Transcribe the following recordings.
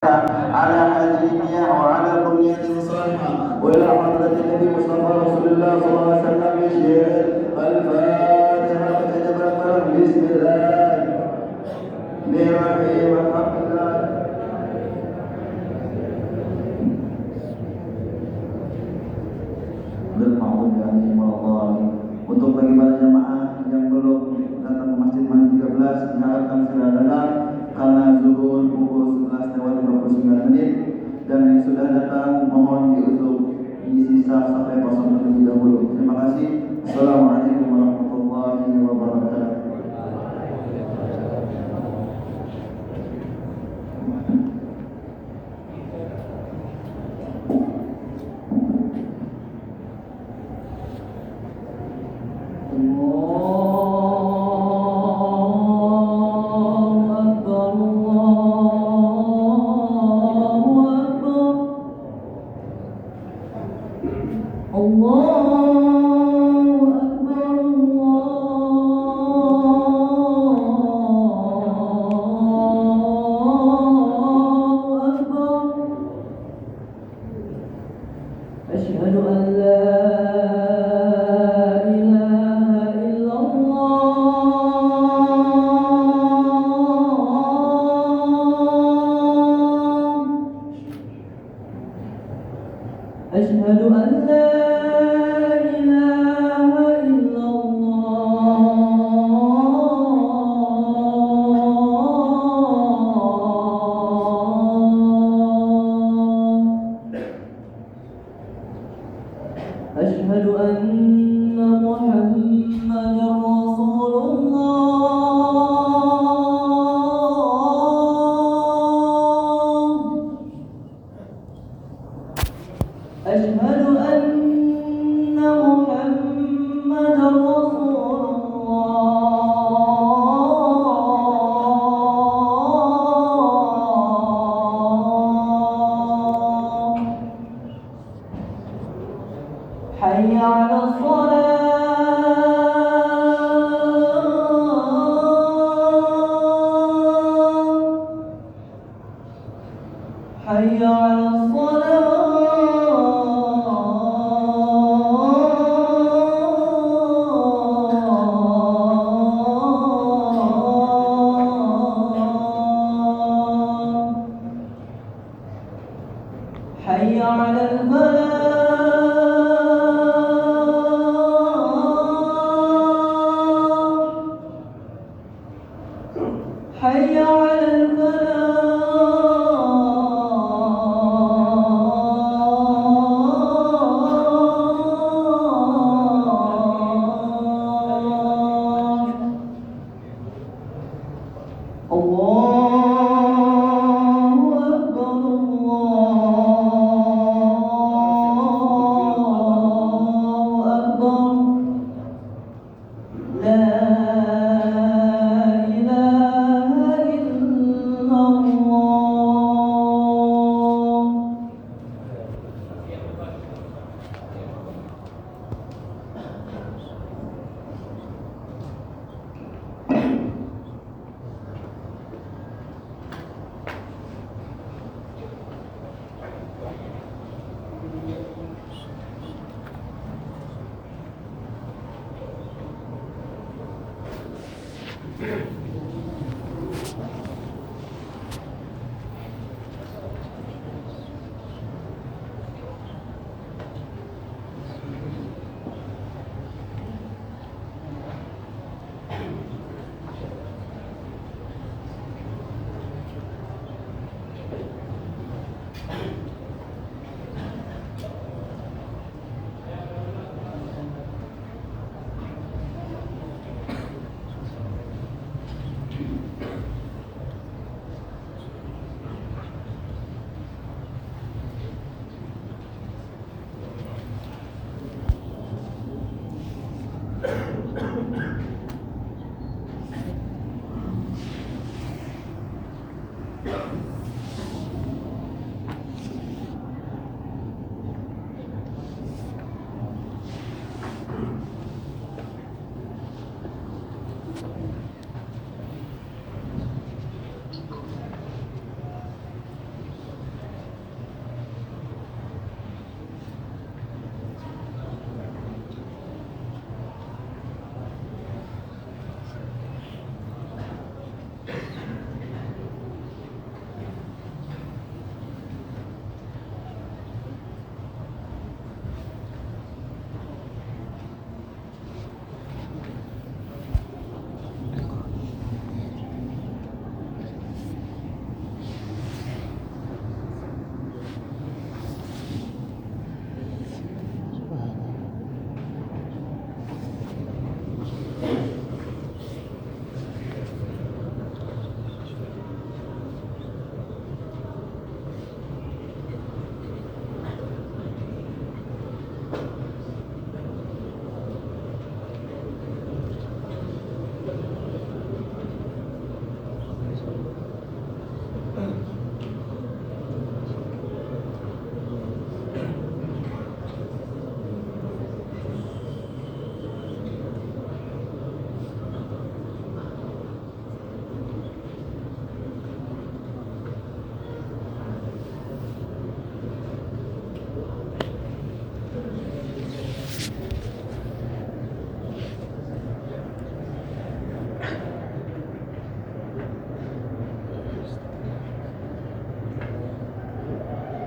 على هذه النية وعلى بنية صالحة وإلى حضرة النبي مصطفى رسول الله صلى الله عليه وسلم بشير الفاتحة تتبكر بسم الله الرحيم الحمد لله. Untuk bagi para jamaah yang belum datang ke Masjid Mahdi 13, diharapkan segera datang karena zuhur pukul 11:29 dan yang sudah datang mohon diusul diisi saf sampai kosong terlebih dahulu. Terima kasih. Assalamualaikum warahmatullahi wabarakatuh. أشهد أن لا إله إلا الله. أشهد أن لا إله إلا الله. أشهد أن محمدا رسول الله. أشهد أن محمدا رسول الله. حي على الصلاة. حي على الصلاة. حي على الفلاح. حي على الفلاح. الله أكبر الله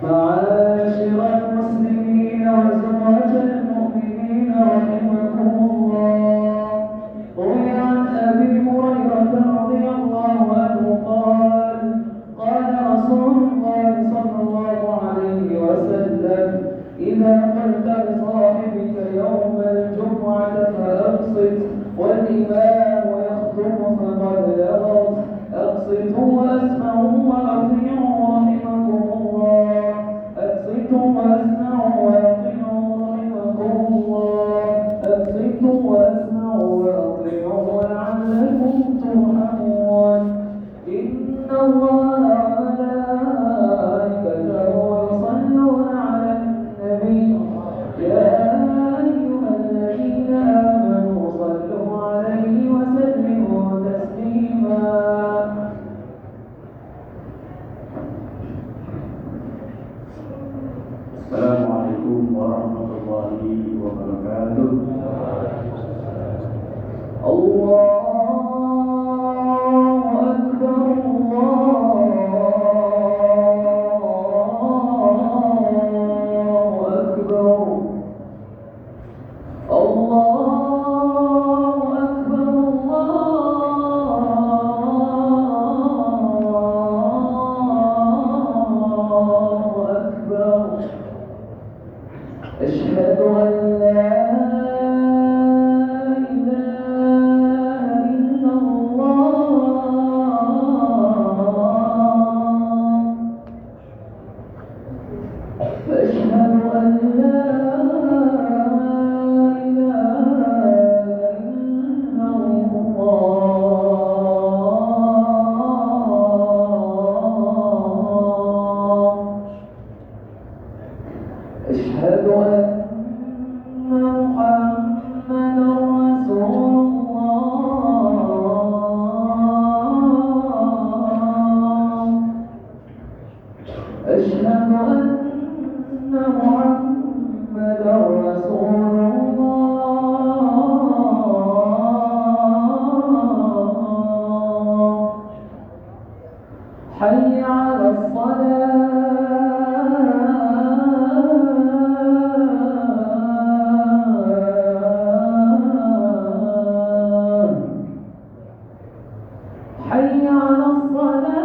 معاشر المسلمين وزمرة المؤمنين رحمكم الله. روي عن أبي هريرة رضي الله عنه قال قال رسول الله صلى الله عليه وسلم: إذا قلت لصاحبك يوم الجمعة فأنصت والإمام يخطب فقد لغط. أقسطوا وأسمعوا وأطيعوا رحمكم الله. أقسطوا وأسمعوا وأطيعوا رحمكم الله. أقسطوا وأسمعوا وأطيعوا لعلكم ترحمون. إن الله وملائكته يصلون على النبي يا أيها الذين آمنوا صلوا عليه وسلموا تسليما. Assalamualaikum warahmatullahi wabarakatuh. الله أكبر الله أكبر الله أكبر الله أكبر. أشهد أن لا إله إلا الله. أشهد أن لا إله إلا الله. أشهد أن محمدا رسول الله. أشهد أن محمدا رسول الله. حي على الصلاة. حي على الصلاة.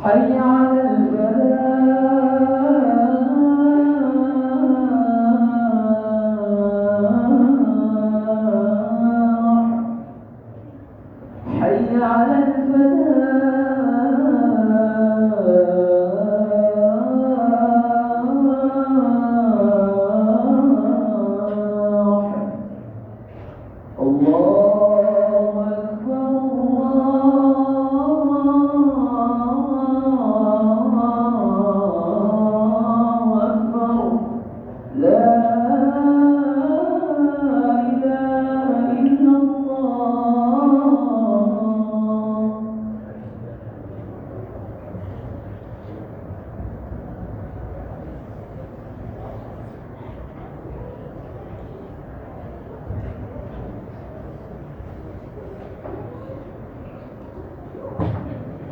حي على الفلاح. حي على الفلاح. الله أكبر الله أكبر. لا إله إلا الله.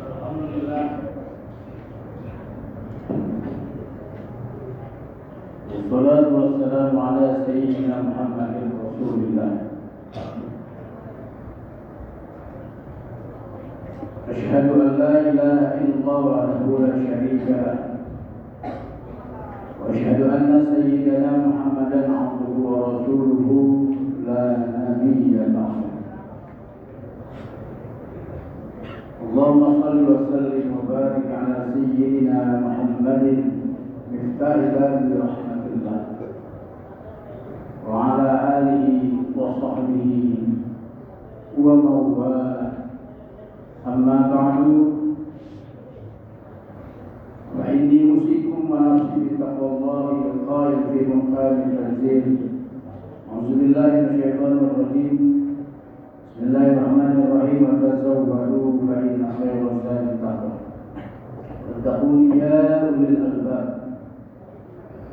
Alhamdulillah. Wassalatu wassalamu ala sayyidina Muhammadin Rasulillah. Asyhadu an la ilaha illallah wahdahu la syarika lah. Wa asyhadu anna sayyidana Muhammadan abduhu wa rasuluhu la nabiyya ba'dahu. Allahumma salli wa sallim wa barik ala sayyidina Muhammadin miftah babi rahmatillah wa ala alihi wa sahbihi wa mawala. Amma ba'du. Wa inni usikum wa nafsi bi taqwallahi al-qail fi maqam al-tanzil. A'udzu billahi minasyaitonir rajim. Bismillahirrahmanirrahim. Tazawwadu fa inna khairaz zadi taqwa. Wattaqun ya ulil albab.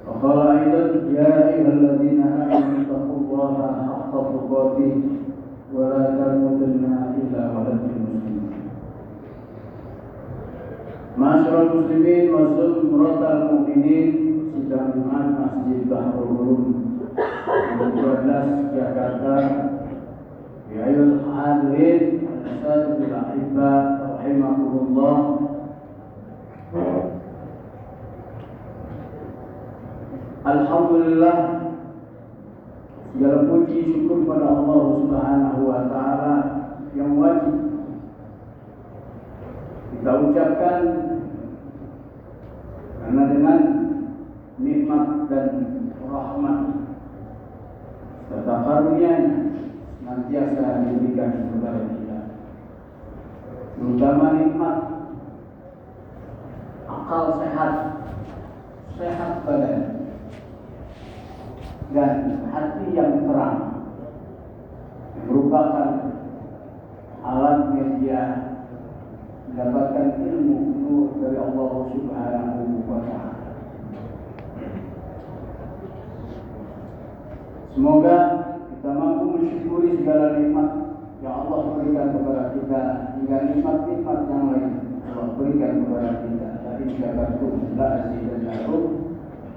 Wa qala aidan ya ayyuhalladzina amanu taqullaha الله حق تقاته ولا تموتن إلا وأنتم مسلمون. Masyarakat muslimin masuk muratal mukminin sidang Jumat Masjid Bahrul Ulum 12 Jakarta. Ya ayyuhal hadirin al-saadatul ahibba rahimakumullah. Alhamdulillah, segala puji syukur pada Allah Subhanahu wa taala yang wajib kita ucapkan, karena dengan nikmat dan rahmat serta karunia-Nya senantiasa diberikan kepada kita, terutama nikmat akal sehat, sehat badan, dan hati yang terang, yang merupakan alat media mendapatkan ilmu nur dari Allah Subhanahu wa taala. Semoga kita mampu mensyukuri segala nikmat yang Allah berikan kepada kita, hingga nikmat-nikmat yang lain Allah berikan kepada kita. Dari syakartum la azidannakum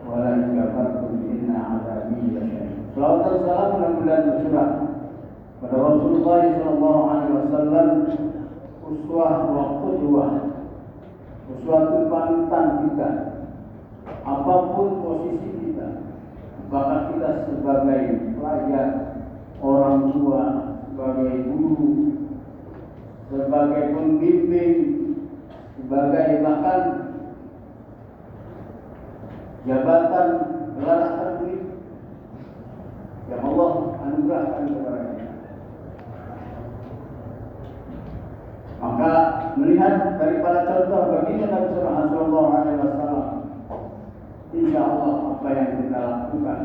wa la in kafartum inna 'adzabi lasyadid. Salawat dan salam mudah-mudahan tercurah pada Rasulullah sallallahu alaihi wasallam, uswah wa qudwah, uswatun panutan kita apapun posisi kita, apakah kita sebagai pelajar, orang tua, sebagai guru, sebagai pembimbing, sebagai bahkan jabatan gelar akademik yang Allah anugerahkan kepada kita. Maka melihat daripada contoh baginda Nabi sallallahu alaihi wasallam, insya Allah apa yang kita lakukan,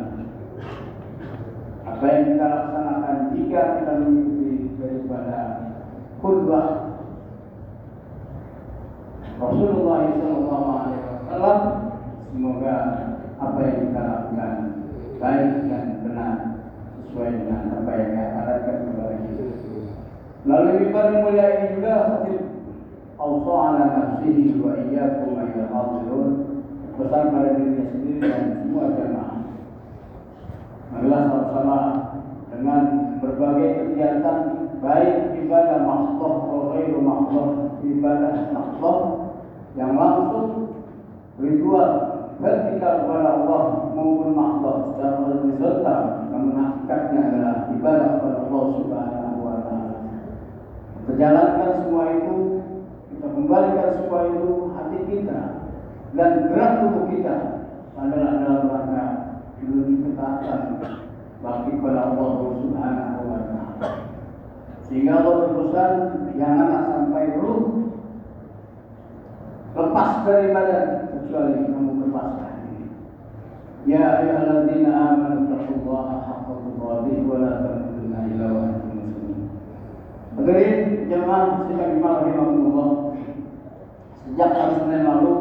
apa yang kita laksanakan jika kita mengikuti daripada qudwah Rasulullah sallallahu alaihi wasallam, semoga apa yang kita lakukan baik dan benar sesuai dengan apa yang diajarkan kepada kita. Melalui mimbar mulia ini juga khatib awsa ala nafsihi wa iyyakum ayyuhal hadirin, pesan pada dirinya sendiri dan semua jamaah. Marilah sama-sama dengan berbagai kegiatan, baik ibadah mahdhah atau ghairu mahdhah, ibadah mahdhah yang langsung ritual vertikal kepada Allah maupun mahdhah secara horizontal, namun hakikatnya adalah ibadah kepada Allah Subhanahu wa taala. Kita jalankan semua itu, kita kembalikan semua itu hati kita dan gerak tubuh kita adalah dalam rangka menuju ketaatan bakti kepada Allah Subhanahu wa taala. Sehingga Allah berpesan, janganlah sampai ruh lepas dari badan kecuali kamu lepaskan diri. Ya ayyuhalladzina amanu taqullaha haqqa tuqatih wa la tamutunna illa wa antum muslimun. Hadirin jemaah sidang Imam rahimahullah, sejak hari Senin lalu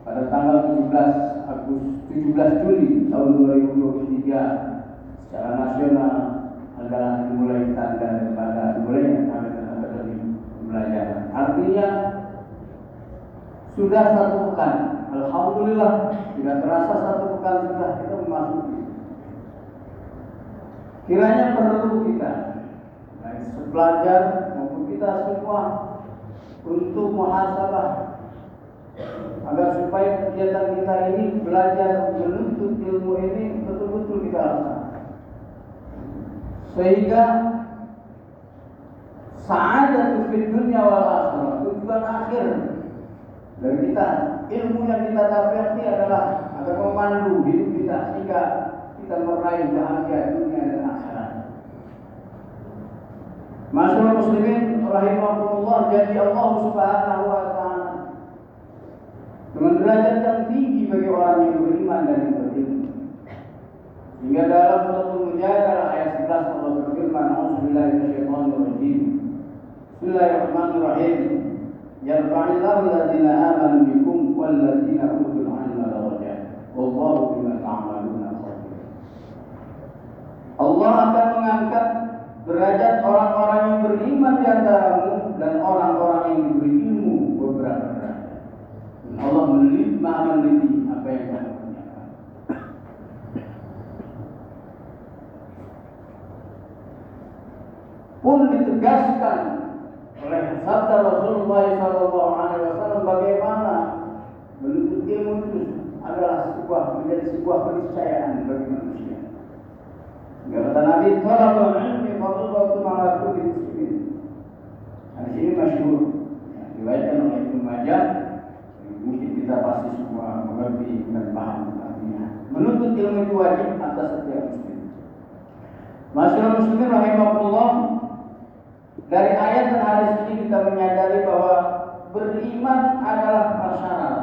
pada tanggal 17 Juli tahun 2023 secara nasional adalah dimulai tanda daripada dimulainya akademi pembelajaran. Artinya sudah satu pekan, alhamdulillah, tidak terasa satu pekan sudah kita memasuki. Kiranya perlu kita, baik pelajar maupun kita semua, untuk muhasabah agar supaya kegiatan kita ini belajar menuntut ilmu ini betul-betul kita laksanakan, sehingga sa'adatul fid dunya wal akhirah, tujuan akhir dari kita, ilmu yang kita dapati adalah agar memandu hidup kita sehingga kita meraih bahagia dunia dan akhirat. Masyaallah muslimin rahimahullah, jadi Allah Subhanahu wa taala dengan derajat yang tinggi bagi orang yang beriman dan yang berilmu. Hingga dalam surat Al-Mujadalah ayat 11 Allah berfirman, "A'udzubillahi minasyaitonir rajim. Bismillahirrahmanirrahim. Yarfa'illahu alladziina aamanu minkum walladziina utul 'ilma darajat. Wallahu bima ta'maluna khabir." Allah derajat orang-orang yang beriman di antaramu dan orang-orang yang diberi ilmu beberapa derajat. Dan Allah maha meneliti apa yang kamu kerjakan. Pun ditegaskan oleh sabda Rasulullah SAW bagaimana menuntut ilmu itu adalah menjadi sebuah keniscayaan bagi manusia. Kata Nabi, "Thalabul ilmi fardhatun 'ala kulli muslimin." Hadis ini masyhur, diriwayatkan oleh Ibnu Majah. Mungkin kita pasti semua mengerti dan paham artinya. Menuntut ilmu itu wajib atas setiap muslim. Masyaallah muslimin rahimahullah. Dari ayat dan hadis ini kita menyadari bahwa beriman adalah prasyarat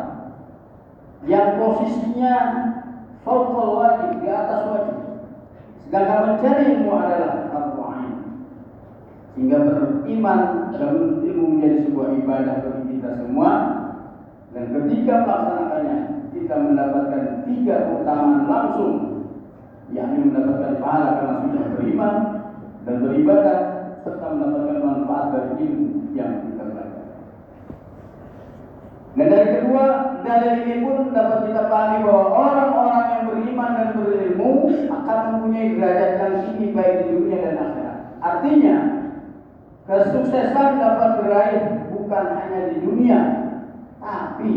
yang posisinya fauqal wajib, di atas wajib. Sedangkan mencari ilmu adalah fardu ain. Sehingga beriman dan menuntut ilmu menjadi sebuah ibadah bagi kita semua. Dan ketika melaksanakannya, kita mendapatkan 3 keutamaan langsung, yakni mendapatkan pahala karena sudah beriman dan beribadah, serta mendapatkan manfaat dari ilmu yang kita belajar. Dan dari kedua, dalil ini pun dapat kita pahami bahwa orang-orang yang beriman dan berilmu akan mempunyai derajat yang tinggi baik di dunia dan akhirat. Artinya, kesuksesan dapat diraih bukan hanya di dunia, tapi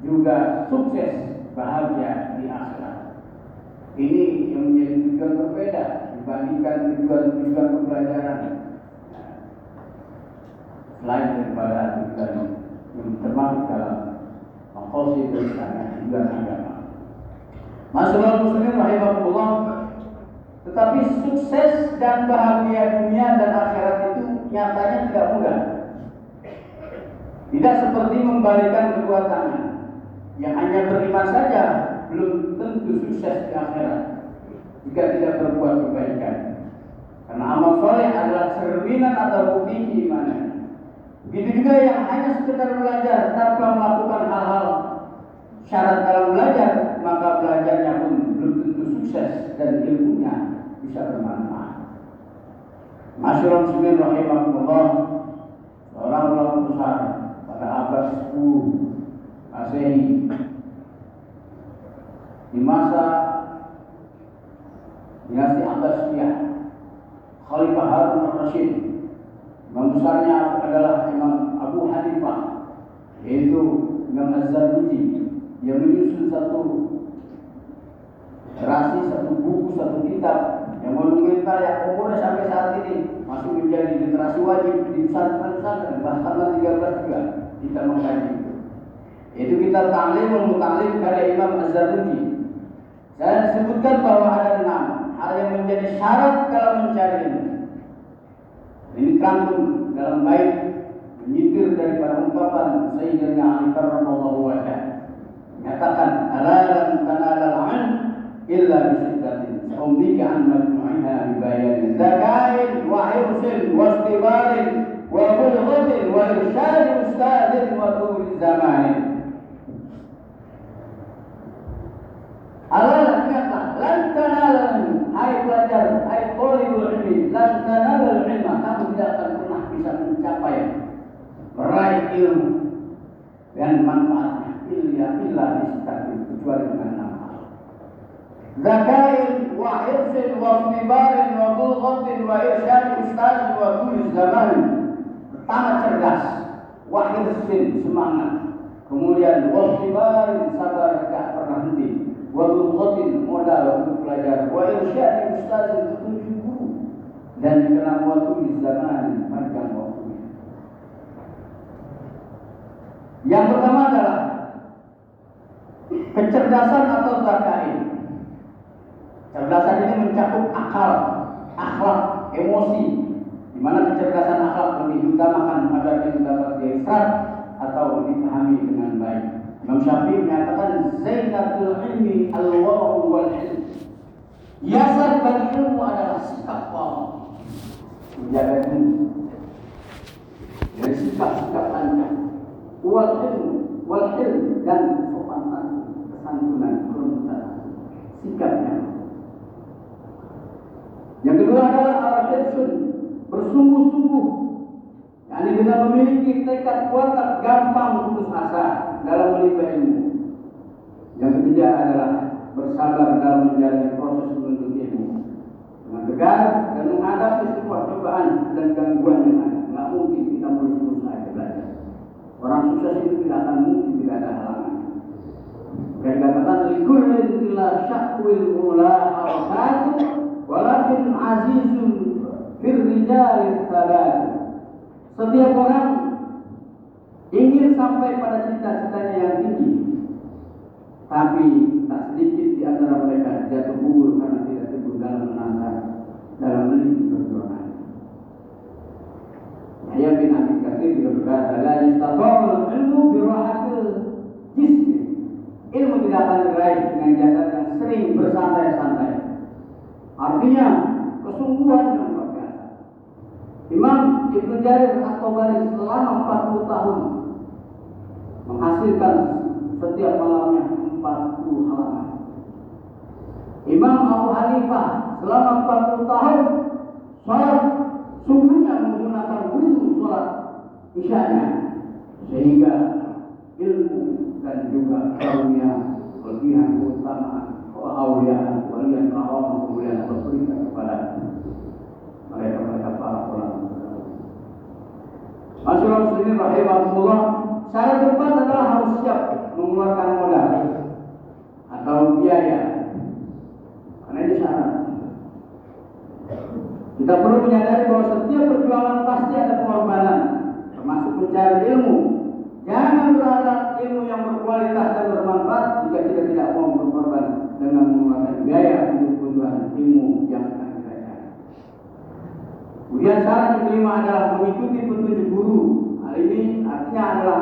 juga sukses bahagia di akhirat. Ini yang menjadi tujuan berbeda dibandingkan tujuan pembelajaran. Selain daripada tujuan yang termasuk dalam maqasid tujuan agama. Masyaallah muslimin rahimahullah. Tetapi sukses dan bahagia dunia dan akhirat itu nyatanya tidak mudah. Tidak seperti membalikan kedua tangan. Yang hanya beriman saja belum tentu sukses di akhirat jika tidak berbuat kebaikan. Karena amal soleh adalah cerminan atau bukti keimanan. Begitu juga yang hanya sekedar belajar tanpa melakukan hal-hal syarat dalam belajar, maka belajarnya pun belum tentu sukses dan ilmunya bisa bermanfaat. Masyaallah muslimin rahimahullah, seorang ulama besar pada abad 10 Masehi di masa dinasti Abbasiyah, Khalifah Harun al-Rashid. Imam besarnya adalah Imam Abu Hanifah, yaitu Imam Az-Zarnuji, yang menyusun satu buku, satu kitab yang monumental yang umurnya sampai saat ini masih menjadi literasi wajib di pesantren-pesantren, bahkan 13 juga kita mengkaji itu. Itu kitab Ta'limul Muta'allim karya Imam Az-Zarnuji. Saya disebutkan bahwa ada 6 hal yang menjadi syarat dalam mencari ilmu. Ini terangkum dalam bait menyitir daripada ungkapan Sayyidina Ali karramallahu wajhah. Menyatakan, "Ala lam tanalal 'ilm illa bi sittatin. Sa'umbika an majmu'iha bi bayanin zakain wa hirsin wa istibarin wa bulghatin wa irsyad ustadin wa tul zamanin." Allah kata, "Lan tanalal ilm." Hai pelajar, hai talibul ilmi, lan tanalal ilma, kamu tidak akan pernah bisa mencapai meraih ilmu dan manfaatnya illa bistatin, kecuali dengan 6 hal. Zakain wa hirsin wa istibarin wa bulghatin wa irsyad ustadin wa tul zamanin. Pertama cerdas, wa hirsin semangat, kemudian wa istibarin sabar tak pernah henti, wa bulghatin modal untuk belajar, wa irsyad ustadin petunjuk guru, dan dikenal waktu zaman panjang waktunya. Yang pertama adalah kecerdasan atau zakain. Kecerdasan ini mencakup akal, akhlak, emosi, di mana kecerdasan akhlak lebih diutamakan agar dia dapat diserap atau dipahami dengan baik. Imam Syafi'i menyatakan zainatul ilmi al-wara'u wal hilm. Hiasan bagi ilmu adalah sikap wara, menjaga ilmu dari sikap-sikap lancang, wal hilm dan sopan santun, kesantunan, kelembutan sikapnya. Yang kedua adalah al-hirsun, bersungguh-sungguh, yakni dengan memiliki tekad kuat tak gampang putus asa dalam menimba ilmu. Yang ketiga adalah bersabar dalam menjalani proses menuntut ilmu dengan tegar dan menghadapi semua cobaan dan gangguan yang ada. Nggak mungkin kita mulus-mulus saja belajar. Orang sukses itu tidak akan mungkin tidak ada halangan. Dan katakan likullin ila syakwil ula harakatu walakin azizun firrijalis sabat. Setiap orang ingin sampai pada cita-citanya yang tinggi, tapi tak sedikit di antara mereka jatuh gugur karena tidak teguh dalam menantang, dalam meniti perjuangan. Yahya bin Abi Katsir juga berkata, la yastata'ul ilmu birahatil jismi. Ilmu tidak akan diraih dengan jasad yang sering bersantai-santai. Artinya kesungguhan yang luar biasa. Imam Ibnu Jarir At-Tabari selama 40 tahun menghasilkan setiap malamnya 40 halaman. Imam Abu Hanifah selama 40 tahun salat subuhnya menggunakan wudu salat isyanya, sehingga ilmu dan juga karunia kelebihan keutamaan keauliaan walian karamah kemuliaan terberikan kepada mereka para ulama. Masyaallah muslimin rahimahullah, syarat keempat adalah harus siap mengeluarkan modal atau biaya. Karena ini syarat. Kita perlu menyadari bahwa setiap perjuangan pasti ada pengorbanan, termasuk mencari ilmu. Jangan berharap ilmu yang berkualitas dan bermanfaat jika kita tidak mau berkorban dengan mengeluarkan biaya untuk kebutuhan ilmu yang sedang kita cari. Kemudian syarat yang kelima adalah mengikuti petunjuk guru. Hal ini artinya adalah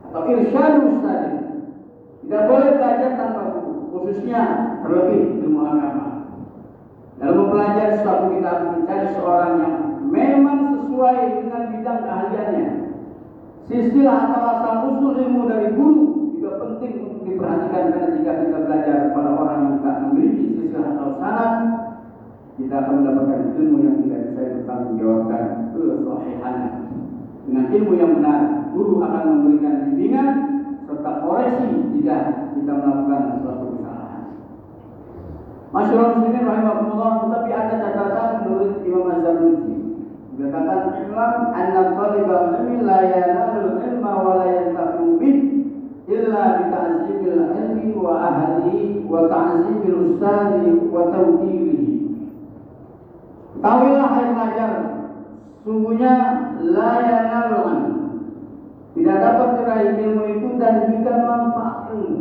atau irsyadus tadi. Tidak boleh belajar tanpa guru, khususnya terlebih ilmu agama. Dalam mempelajari sesuatu kita harus mencari seorang yang memang sesuai dengan bidang keahliannya. Silsilah atau asal usul ilmu dari guru juga penting untuk diperhatikan, karena jika kita belajar kepada orang yang tak memiliki silsilah atau sanad, kita akan mendapatkan ilmu yang tidak bisa dipertanggungjawabkan kesahihannya. Dengan ilmu yang benar, guru akan memberikan bimbingan serta koreksi jika kita melakukan suatu kesalahan. Masyaallah muslimin rahimahullah, tetapi ada catatan menurut Imam Az-Zarnuji. Dikatakan Imam anna talibal ilmi la yanalul ilma wa la yantafu bih illa bi ta'zimil ilmi wa ahlihi wa ta'zimil ustadi wa tawqirihi. Tahuilah hai pelajar, sungguhnya la yanalul ilmi, tidak dapat diraih ilmu itu dan juga manfaat ilmu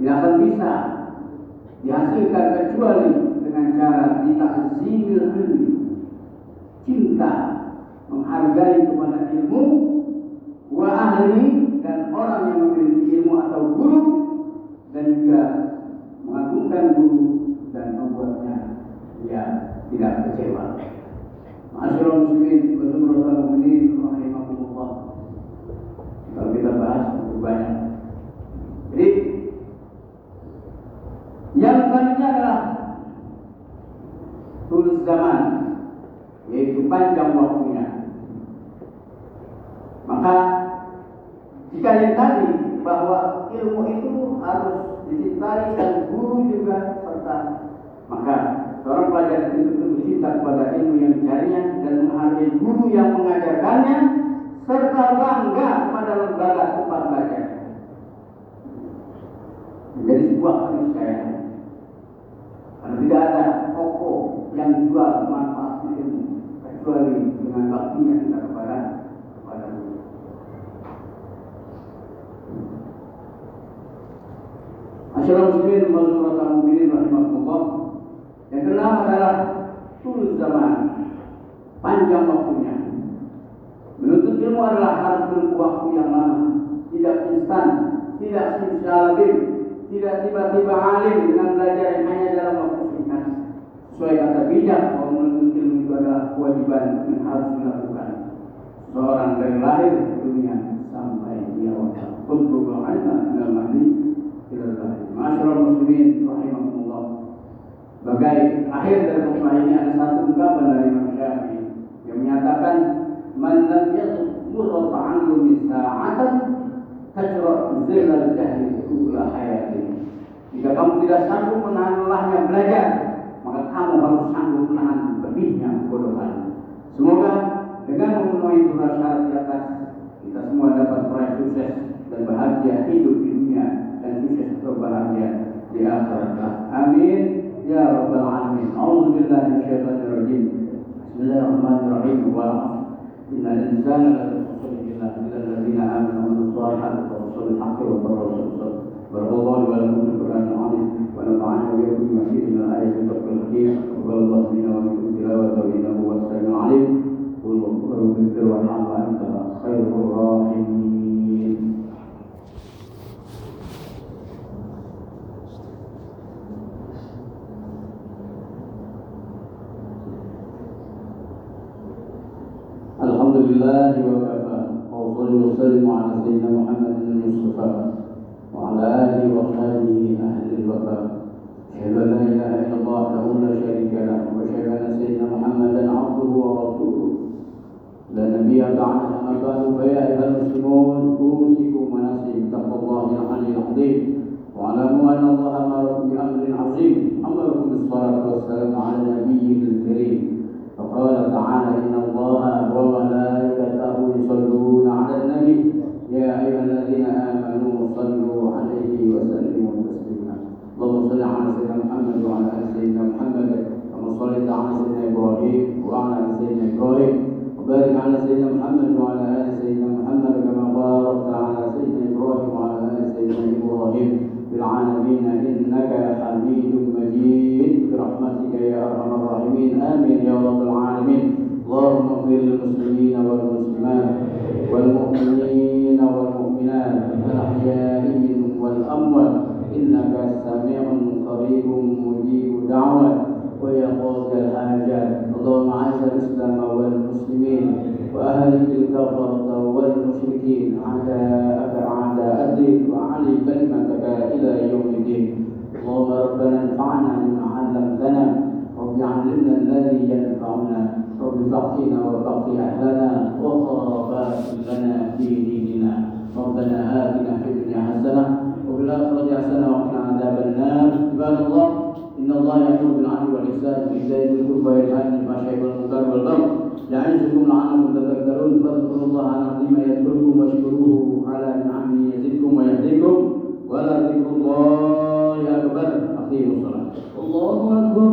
tidak akan bisa dihasilkan kecuali dengan cara dita'zimil ilmi, cinta, menghargai kepada ilmu, wa ahli, dan orang yang memiliki ilmu atau guru, dan juga mengagungkan guru dan membuatnya dia tidak kecewa. Masyaallah muslimin wa subhanallah mu'minin rahimahumullah. Kalau kita bahas cukup banyak. Jadi yang selanjutnya adalah tulus zaman, yaitu panjang waktunya. Maka jika yang tadi bahwa ilmu itu harus dicintai dan guru juga serta, maka seorang pelajar itu tentu cinta kepada ilmu yang dicarinya dan menghargai guru yang mengajarkannya serta bangga kepada lembaga tempat belajar. Menjadi sebuah keniscayaan. Karena tidak ada toko yang jual manfaat ilmu kecuali dengan baktinya kita kepada guru. Masyaallah muslimin wa subhanallah mu'minin rahimahullah. Yang keenam adalah tulus zaman, panjang waktunya. Menuntut ilmu adalah harus menempuh waktu yang lama, tidak instan, tidak simsalabim, tidak tiba-tiba alim dengan belajar yang hanya dalam waktu singkat. Sesuai kata bijak bahwa menuntut ilmu itu adalah kewajiban yang harus dilakukan seorang dari lahir ke dunia sampai dia wafat. Qul anna minal mahdi ila lahir. Masyaallah muslimin rahimahumullah. Sebagai akhir dari khutbah ini ada satu ungkapan dari Imam Syafi'i. yang menyatakan man lam yadhkur ta'allumi sa'atan tajra zilal jahli ula hayati. Jika kamu tidak sanggup menahan lelahnya belajar, maka kamu harus sanggup menahan lebihnya kebodohan. Semoga dengan memenuhi dua syarat di atas, kita semua dapat meraih sukses dan bahagia hidup di dunia dan sukses atau bahagia di akhirat. Amin ya rabbal alamin. A'udzubillahi minasyaitonir rajim. Bismillahirrahmanirrahim. Wa innal insana lafi illa alladziina aamanu wa amilus shalihati wa tawassaw bil haqqi wa tawassaw bis sabr. Barakallahu wa lakum fil Qur'anil 'azim wa nafa'ani wa iyyakum bima fihi min al-ayati wa tafsiril hakim. Wa Allahu minna wa minkum tilawatahu innahu was-sami'ul 'alim. Qul huwa dzikr wa anta khairur rahimin. Alhamdulillah wa kafa. Wa sallallahu wa sallam ala sayyidina Muhammadin al-Mustafa wa ala alihi wa sahbihi ahli al-wafa. Asyhadu an la ilaha illallah wahdahu la syarika lahu wa asyhadu anna sayyidina Muhammadan 'abduhu wa rasuluh. La nabiyya ba'dahu amma ba'du fa ya ayyuhal muslimun usikum wa nafsi bi taqwallahi al-'aliyyil 'azim. Wa 'alamu anna Allaha amarakum bi amrin 'azim. Amarakum bis-salati was-salam 'ala nabiyyil karim. فقال تعالى إن الله وملائكته يصلون على النبي يا أيها الذين آمنوا صلوا عليه وسلموا تسليما. اللهم صل على سيدنا محمد وعلى آل سيدنا محمد كما صليت على سيدنا إبراهيم وعلى آل سيدنا إبراهيم وبارك على سيدنا محمد وعلى آل سيدنا محمد كما باركت على سيدنا إبراهيم وعلى آل سيدنا إبراهيم في العالمين إنك حميد مجيد برحمتك يا أرحم الراحمين. آمين يا رب العالمين. اللهم اغفر للمسلمين والمسلمات والمؤمنين والمؤمنات الأحياء والأموات إنك سميع قريب مجيب دعوة ويا قاضي الحاجات. اللهم أعز الإسلام والمسلمين وأهلك الكفرة والمشركين أعداءك أعداء الدين وأعلي كلمتك إلى يوم الدين. اللهم ربنا انفعنا بما علمتنا رب علمنا الذي ينفعنا رب فقهنا وفقه أهلنا وقربات لنا في ديننا. ربنا آتنا في الدنيا حسنة وفي الآخرة حسنة وقنا عذاب النار. عباد الله إن الله يأمر بالعدل والإحسان وإيتاء ذي القربى وينهى عن الفحشاء والمنكر والبغي يعظكم لعلكم تذكرون. فاذكروا الله العظيم يذكركم واشكروه على نعمه يزدكم ويهديكم ولذكر الله أكبر. أقيموا الصلاة. الله أكبر.